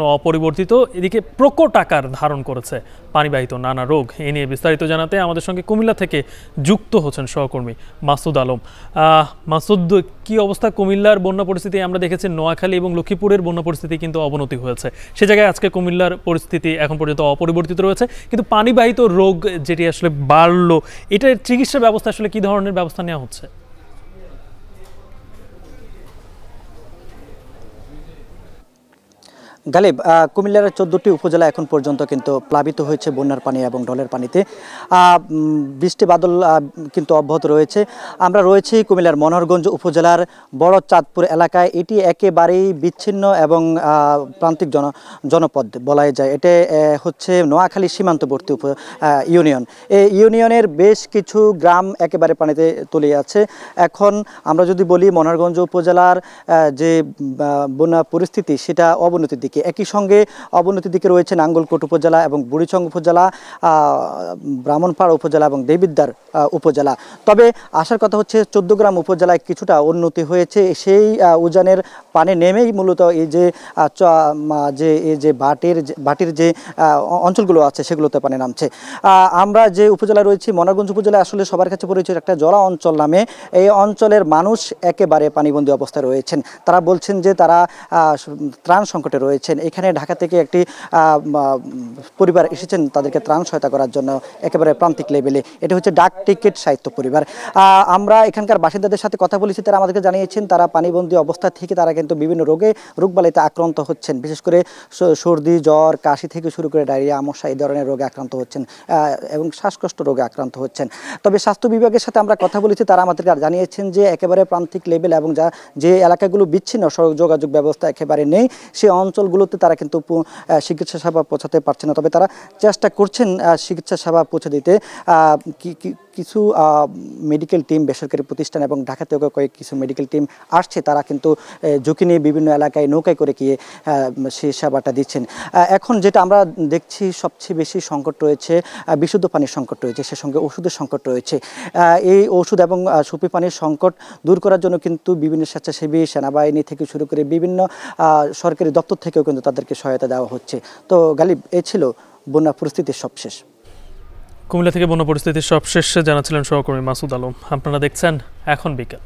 অপরিবর্তিত এদিকে প্রকট আকার ধারণ করেছে পানিবাহিত নানা রোগ। এ নিয়ে বিস্তারিত জানাতে আমাদের সঙ্গে কুমিল্লা থেকে যুক্ত হচ্ছেন সহকর্মী মাসুদ আলম। মাসুদ, কি অবস্থা কুমিল্লার বন্যা পরিস্থিতি? আমরা দেখেছি নোয়াখালী এবং লক্ষ্মীপুরের বন্যা পরিস্থিতি কিন্তু অবনতি হয়েছে, সে জায়গায় আজকে কুমিল্লার পরিস্থিতি এখন পর্যন্ত অপরিবর্তিত রয়েছে, কিন্তু পানিবাহিত রোগ যেটি আসলে বাড়লো, এটার চিকিৎসা ব্যবস্থা আসলে কি ধরনের ব্যবস্থা নেওয়া হচ্ছে? গালিব, কুমিল্লার 14টি উপজেলা এখন পর্যন্ত কিন্তু প্লাবিত হয়েছে বন্যার পানি এবং ঢলের পানিতে। বৃষ্টি বাদল কিন্তু অব্যাহত রয়েছে। আমরা রয়েছি কুমিল্লার মনোহরগঞ্জ উপজেলার বড় চাঁদপুর এলাকায়। এটি একেবারেই বিচ্ছিন্ন এবং প্রান্তিক জনপদ বলাই যায়। এটা হচ্ছে নোয়াখালী সীমান্তবর্তী ইউনিয়ন। এই ইউনিয়নের বেশ কিছু গ্রাম একেবারে পানিতে তলিয়ে আছে। এখন আমরা যদি বলি মনোহরগঞ্জ উপজেলার যে বন্যা পরিস্থিতি সেটা অবনতির দিকে, একই সঙ্গে অবনতির দিকে রয়েছে নাঙ্গলকোট উপজেলা এবং বুড়িচং উপজেলা, ব্রাহ্মণপাড়া উপজেলা এবং দেবিদ্বার উপজেলা। তবে আসার কথা হচ্ছে 14 গ্রাম উপজেলায় কিছুটা উন্নতি হয়েছে। সেই উজানের পানি নেমেই মূলত এই যে বাটির যে অঞ্চলগুলো আছে সেগুলোতে পানি নামছে। আমরা যে উপজেলা রয়েছি মনোহরগঞ্জ উপজেলা আসলে সবার কাছে পরিচিত একটা জলা অঞ্চল নামে। এই অঞ্চলের মানুষ একেবারে পানিবন্দী অবস্থায় রয়েছেন। তারা বলছেন যে তারা ত্রাণ সংকটে রয়েছেন। এখানে ঢাকা থেকে একটি পরিবার এসেছেন তাদেরকে ত্রাণ সহায়তা করার জন্য একেবারে প্রান্তিক লেভেলে। এটা হচ্ছে ডাক টিকিট সাহিত্য পরিবার। আমরা এখানকার বাসিন্দাদের সাথে কথা বলেছি, তারা আমাদেরকে জানিয়েছেন তারা পানিবন্দী অবস্থা থেকে তারা কিন্তু বিভিন্ন রোগবালাইতে আক্রান্ত হচ্ছেন, বিশেষ করে সর্দি জ্বর কাশি থেকে শুরু করে ডায়রিয়া আমশা এই ধরনের রোগে আক্রান্ত হচ্ছেন এবং শ্বাসকষ্ট রোগে আক্রান্ত হচ্ছেন। তবে স্বাস্থ্য বিভাগের সাথে আমরা কথা বলেছি, তারা আমাদেরকে জানিয়েছেন যে একেবারে প্রান্তিক লেভেল এবং যে এলাকাগুলো বিচ্ছিন্ন সড়ক যোগাযোগ ব্যবস্থা একেবারে নেই সেই অঞ্চলগুলোতে তারা কিন্তু চিকিৎসা সেবা পৌঁছাতে পারছে না। তবে তারা চেষ্টা করছেন চিকিৎসা সেবা পৌঁছে দিতে। কিছু মেডিকেল টিম বেসরকারি প্রতিষ্ঠান এবং ঢাকা থেকেও কিছু মেডিকেল টিম আসছে, তারা কিন্তু ঝুঁকি নিয়ে বিভিন্ন এলাকায় নৌকায় করে গিয়ে সেই সেবাটা দিচ্ছেন। এখন যেটা আমরা দেখছি সবচেয়ে বেশি সংকট রয়েছে বিশুদ্ধ পানির সংকট রয়েছে, সে সঙ্গে ওষুধের সংকট রয়েছে। এই ওষুধ এবং সুপি পানির সংকট দূর করার জন্য কিন্তু বিভিন্ন স্বেচ্ছাসেবী সেনাবাহিনী থেকে শুরু করে বিভিন্ন সরকারি দপ্তর থেকেও কিন্তু তাদেরকে সহায়তা দেওয়া হচ্ছে। তো গালিব, এ ছিল বন্যা পরিস্থিতির সবশেষ। কুমিল্লা থেকে বন্যা পরিস্থিতির সবশেষ জানাচ্ছিলেন সহকর্মী মাসুদ আলম। আপনারা দেখছেন এখন বিকেল।